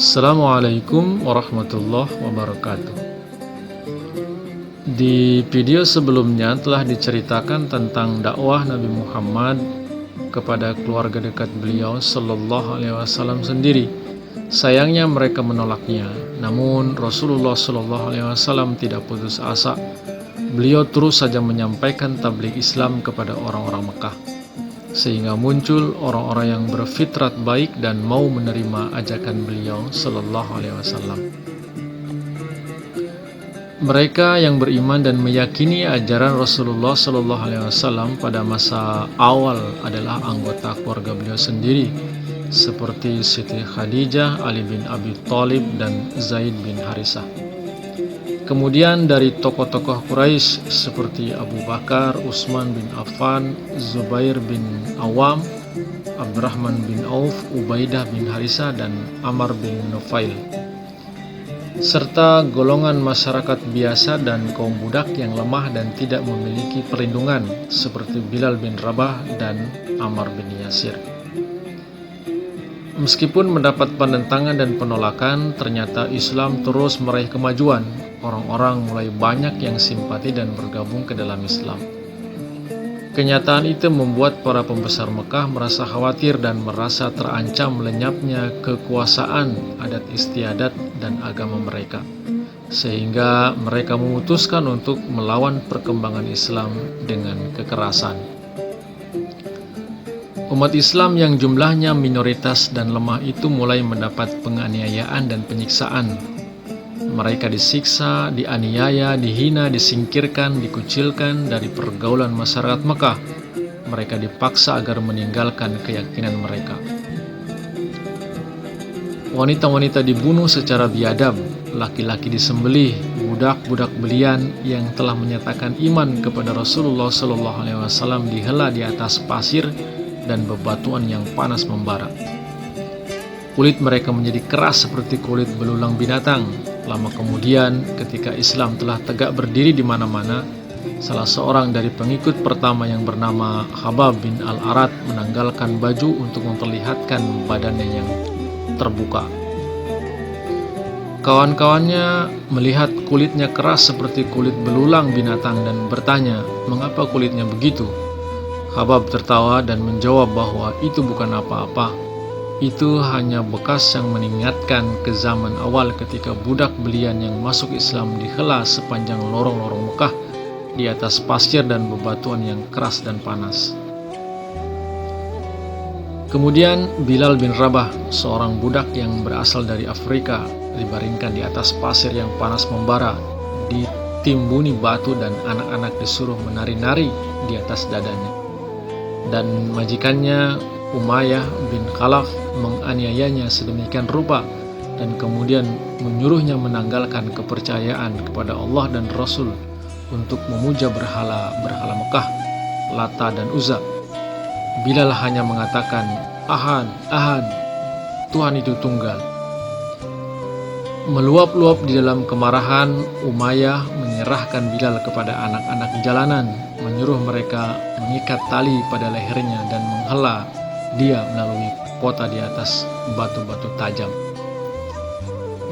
Assalamualaikum warahmatullahi wabarakatuh. Di video sebelumnya telah diceritakan tentang dakwah Nabi Muhammad kepada keluarga dekat beliau Sallallahu Alaihi Wasallam sendiri. Sayangnya mereka menolaknya. Namun Rasulullah Sallallahu Alaihi Wasallam tidak putus asa. Beliau terus saja menyampaikan tabligh Islam kepada orang-orang Mekah, sehingga muncul orang-orang yang berfitrat baik dan mau menerima ajakan beliau Sallallahu Alaihi Wasallam. Mereka yang beriman dan meyakini ajaran Rasulullah Sallallahu Alaihi Wasallam pada masa awal adalah anggota keluarga beliau sendiri, seperti Siti Khadijah, Ali bin Abi Thalib, dan Zaid bin Harisah. Kemudian dari tokoh-tokoh Quraisy seperti Abu Bakar, Utsman bin Affan, Zubair bin Awam, Abdurrahman bin Auf, Ubaidah bin Harisah, dan Amr bin Nufail, serta golongan masyarakat biasa dan kaum budak yang lemah dan tidak memiliki perlindungan seperti Bilal bin Rabah dan Ammar bin Yasir. Meskipun mendapat penentangan dan penolakan, ternyata Islam terus meraih kemajuan. Orang-orang mulai banyak yang simpati dan bergabung ke dalam Islam. Kenyataan itu membuat para pembesar Mekah merasa khawatir dan merasa terancam lenyapnya kekuasaan, adat istiadat, dan agama mereka, sehingga mereka memutuskan untuk melawan perkembangan Islam dengan kekerasan. Umat Islam yang jumlahnya minoritas dan lemah itu mulai mendapat penganiayaan dan penyiksaan. Mereka disiksa, dianiaya, dihina, disingkirkan, dikucilkan dari pergaulan masyarakat Mekah. Mereka dipaksa agar meninggalkan keyakinan mereka. Wanita-wanita dibunuh secara biadab, laki-laki disembelih, budak-budak belian yang telah menyatakan iman kepada Rasulullah SAW dihela di atas pasir dan bebatuan yang panas membara. Kulit mereka menjadi keras seperti kulit belulang binatang. Lama kemudian, ketika Islam telah tegak berdiri di mana-mana, salah seorang dari pengikut pertama yang bernama Khabbab bin Al-Arat menanggalkan baju untuk memperlihatkan badannya yang terbuka. Kawan-kawannya melihat kulitnya keras seperti kulit belulang binatang dan bertanya, "Mengapa kulitnya begitu?" Khabbab tertawa dan menjawab bahwa itu bukan apa-apa. Itu hanya bekas yang mengingatkan ke zaman awal ketika budak belian yang masuk Islam dihela sepanjang lorong-lorong Mekah di atas pasir dan bebatuan yang keras dan panas. Kemudian Bilal bin Rabah, seorang budak yang berasal dari Afrika, dibaringkan di atas pasir yang panas membara, ditimbuni batu dan anak-anak disuruh menari-nari di atas dadanya. Dan majikannya Umayyah bin Khalaf menganiayanya sedemikian rupa dan kemudian menyuruhnya menanggalkan kepercayaan kepada Allah dan Rasul untuk memuja berhala Mekah, Lata dan Uzza. Bilal hanya mengatakan, "Ahad, Ahad, Tuhan itu tunggal." Meluap-luap di dalam kemarahan, Umayyah menyerahkan Bilal kepada anak-anak jalanan, menyuruh mereka mengikat tali pada lehernya dan menghela dia melalui kota di atas batu-batu tajam.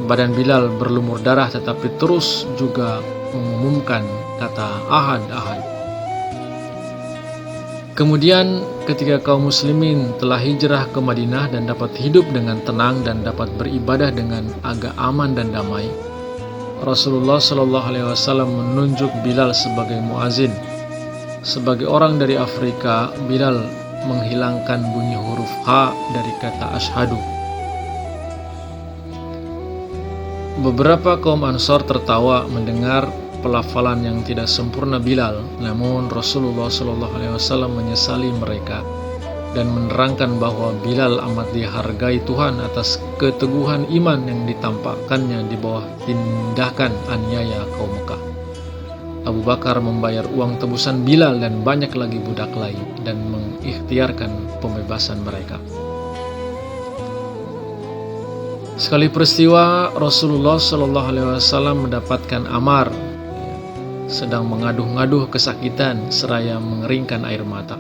Badan Bilal berlumur darah tetapi terus juga mengumumkan kata Ahad, Ahad. Kemudian ketika kaum muslimin telah hijrah ke Madinah dan dapat hidup dengan tenang dan dapat beribadah dengan agak aman dan damai, Rasulullah SAW menunjuk Bilal sebagai muazin. Sebagai orang dari Afrika, Bilal menghilangkan bunyi huruf H dari kata asyhadu. Beberapa kaum Ansor tertawa mendengar pelafalan yang tidak sempurna Bilal, namun Rasulullah SAW menyesali mereka dan menerangkan bahwa Bilal amat dihargai Tuhan atas keteguhan iman yang ditampakkannya di bawah tindakan aniaya kaum Mekah. Abu Bakar membayar uang tebusan Bilal dan banyak lagi budak lain dan mengikhtiarkan pembebasan mereka. Sekali peristiwa, Rasulullah SAW mendapatkan Ammar sedang mengaduh-ngaduh kesakitan seraya mengeringkan air mata.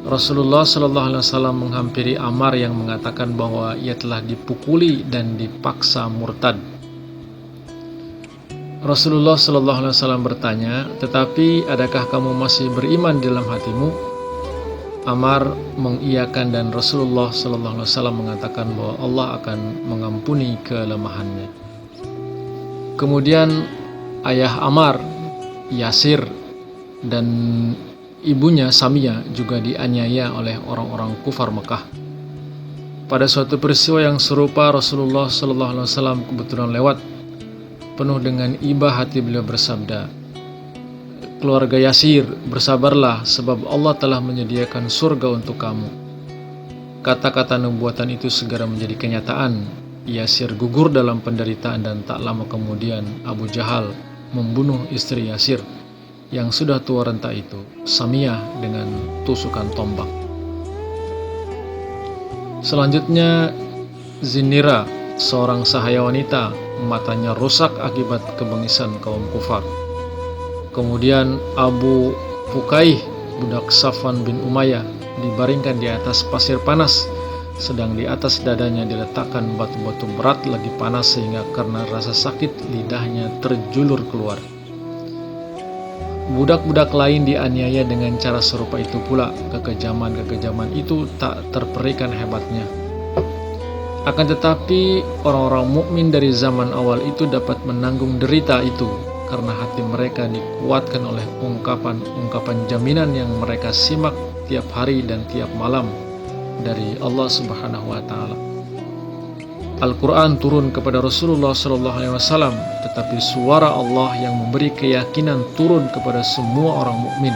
Rasulullah Shallallahu Alaihi Wasallam menghampiri Ammar yang mengatakan bahwa ia telah dipukuli dan dipaksa murtad. Rasulullah Shallallahu Alaihi Wasallam bertanya, "Tetapi adakah kamu masih beriman dalam hatimu?" Ammar mengiyakan dan Rasulullah Shallallahu Alaihi Wasallam mengatakan bahwa Allah akan mengampuni kelemahannya. Kemudian ayah Ammar, Yasir, dan ibunya Samiyah juga dianiaya oleh orang-orang kufar Mekah. Pada suatu peristiwa yang serupa, Rasulullah Shallallahu Alaihi Wasallam kebetulan lewat. Penuh dengan iba hati beliau bersabda, "Keluarga Yasir, bersabarlah sebab Allah telah menyediakan surga untuk kamu." Kata-kata nubuatan itu segera menjadi kenyataan. Yasir gugur dalam penderitaan dan tak lama kemudian Abu Jahal membunuh istri Yasir yang sudah tua renta itu, Samiyah, dengan tusukan tombak. Selanjutnya Zinira, seorang sahaya wanita, matanya rusak akibat kebengisan kaum kufar. Kemudian Abu Fukaih, budak Safwan bin Umayyah, dibaringkan di atas pasir panas, sedang di atas dadanya diletakkan batu-batu berat lagi panas sehingga karena rasa sakit lidahnya terjulur keluar. Budak-budak lain dianiaya dengan cara serupa itu pula. Kekejaman-kekejaman itu tak terperikan hebatnya. Akan tetapi orang-orang mukmin dari zaman awal itu dapat menanggung derita itu karena hati mereka dikuatkan oleh ungkapan-ungkapan jaminan yang mereka simak tiap hari dan tiap malam dari Allah Subhanahu wa taala. Al-Quran turun kepada Rasulullah SAW, tetapi suara Allah yang memberi keyakinan turun kepada semua orang mukmin.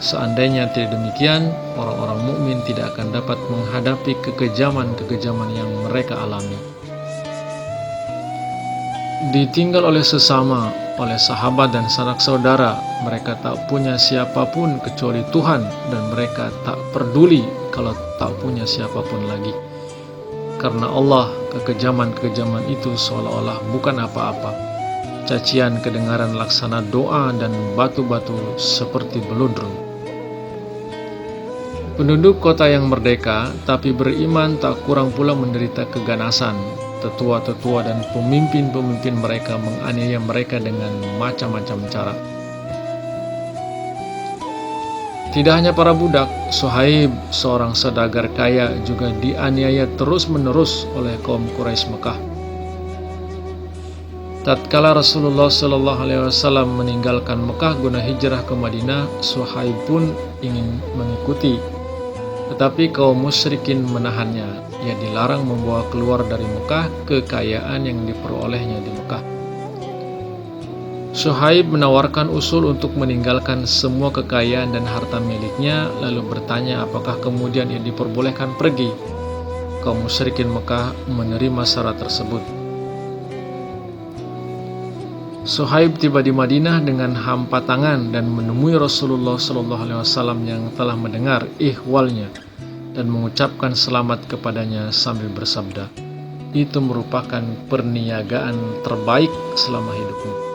Seandainya tidak demikian, orang-orang mukmin tidak akan dapat menghadapi kekejaman-kekejaman yang mereka alami. Ditinggal oleh sesama, oleh sahabat dan sanak saudara, mereka tak punya siapapun kecuali Tuhan, dan mereka tak peduli kalau tak punya siapapun lagi. Karena Allah, kekejaman-kekejaman itu seolah-olah bukan apa-apa. Cacian kedengaran laksana doa dan batu-batu seperti beludru. Penduduk kota yang merdeka tapi beriman tak kurang pula menderita keganasan. Tetua-tetua dan pemimpin-pemimpin mereka menganiaya mereka dengan macam-macam cara. Tidak hanya para budak, Suhaib, seorang saudagar kaya, juga dianiaya terus-menerus oleh kaum Quraisy Mekah. Tatkala Rasulullah SAW meninggalkan Mekah guna hijrah ke Madinah, Suhaib pun ingin mengikuti. Tetapi kaum musyrikin menahannya. Ia dilarang membawa keluar dari Mekah kekayaan yang diperolehnya di Mekah. Suhaib menawarkan usul untuk meninggalkan semua kekayaan dan harta miliknya, lalu bertanya apakah kemudian ia diperbolehkan pergi. Kaum musyrikin Mekah menerima syarat tersebut. Suhaib tiba di Madinah dengan hampa tangan dan menemui Rasulullah SAW yang telah mendengar ihwalnya dan mengucapkan selamat kepadanya sambil bersabda, "Itu merupakan perniagaan terbaik selama hidupmu."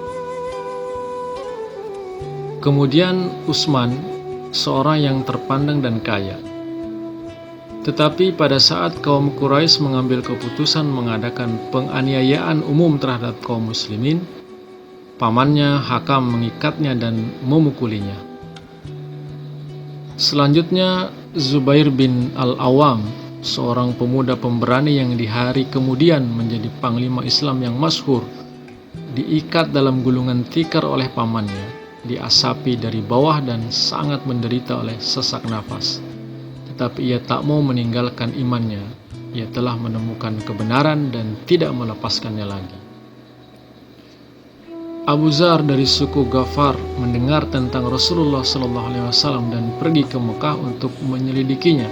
Kemudian Utsman, seorang yang terpandang dan kaya. Tetapi pada saat kaum Quraisy mengambil keputusan mengadakan penganiayaan umum terhadap kaum muslimin, pamannya Hakam mengikatnya dan memukulinya. Selanjutnya Zubair bin Al-Awwam, seorang pemuda pemberani yang di hari kemudian menjadi panglima Islam yang masyhur, diikat dalam gulungan tikar oleh pamannya, diasapi dari bawah dan sangat menderita oleh sesak nafas. Tetapi ia tak mau meninggalkan imannya. Ia telah menemukan kebenaran dan tidak melepaskannya lagi. Abu Zar dari suku Ghafar mendengar tentang Rasulullah SAW dan pergi ke Mekah untuk menyelidikinya.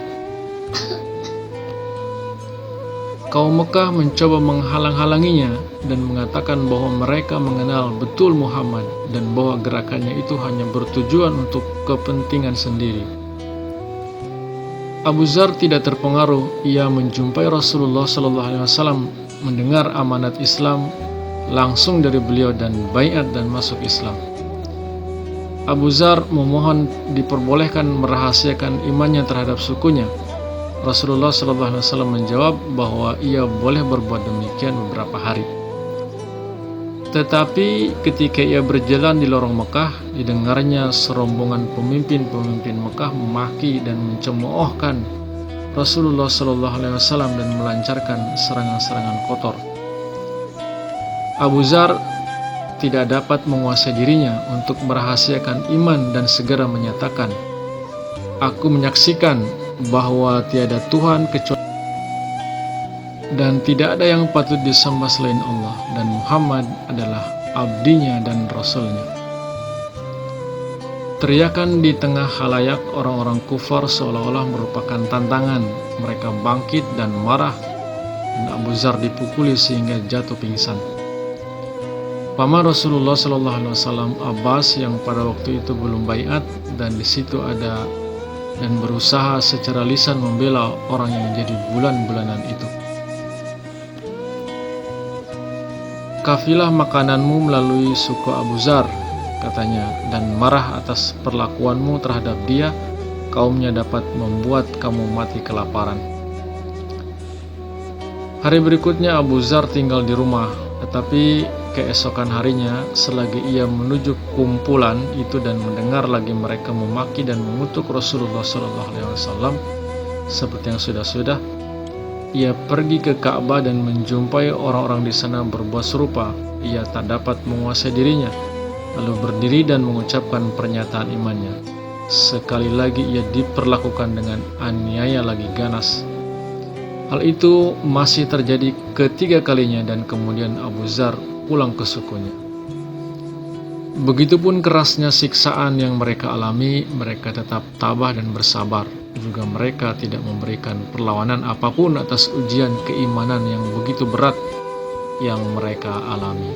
Kaum Mekah mencoba menghalang-halanginya dan mengatakan bahwa mereka mengenal betul Muhammad dan bahwa gerakannya itu hanya bertujuan untuk kepentingan sendiri. Abu Zar tidak terpengaruh. Ia menjumpai Rasulullah SAW, mendengar amanat Islam langsung dari beliau dan baiat dan masuk Islam. Abu Dzar memohon diperbolehkan merahasiakan imannya terhadap sukunya. Rasulullah SAW menjawab bahwa ia boleh berbuat demikian beberapa hari. Tetapi ketika ia berjalan di lorong Mekah, didengarnya serombongan pemimpin-pemimpin Mekah memaki dan mencemoohkan Rasulullah SAW dan melancarkan serangan-serangan kotor. Abu Dzar tidak dapat menguasai dirinya untuk merahasiakan iman dan segera menyatakan, "Aku menyaksikan bahwa tiada Tuhan kecuali dan tidak ada yang patut disembah selain Allah, dan Muhammad adalah abdinya dan rasulnya." Teriakan di tengah halayak orang-orang kufar seolah-olah merupakan tantangan. Mereka bangkit dan marah, dan Abu Dzar dipukuli sehingga jatuh pingsan. Paman Rasulullah SAW Abbas yang pada waktu itu belum baiat dan di situ ada dan berusaha secara lisan membela orang yang jadi bulan-bulanan itu. "Kafilah makananmu melalui suku Abu Dzar," katanya, "dan marah atas perlakuanmu terhadap dia, kaumnya dapat membuat kamu mati kelaparan." Hari berikutnya Abu Dzar tinggal di rumah, tetapi keesokan harinya selagi ia menuju kumpulan itu dan mendengar lagi mereka memaki dan mengutuk Rasulullah SAW seperti yang sudah-sudah, ia pergi ke Ka'bah dan menjumpai orang-orang di sana berbuat serupa. Ia tak dapat menguasai dirinya, lalu berdiri dan mengucapkan pernyataan imannya. Sekali lagi ia diperlakukan dengan aniaya lagi ganas. Hal itu masih terjadi ketiga kalinya dan kemudian Abu Dzar pulang ke sukunya. Begitupun kerasnya siksaan yang mereka alami, mereka tetap tabah dan bersabar. Juga mereka tidak memberikan perlawanan apapun atas ujian keimanan yang begitu berat yang mereka alami.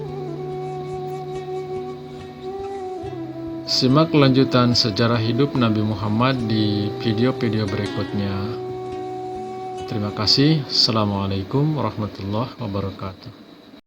Simak lanjutan sejarah hidup Nabi Muhammad di video-video berikutnya. Terima kasih. Assalamualaikum warahmatullahi wabarakatuh.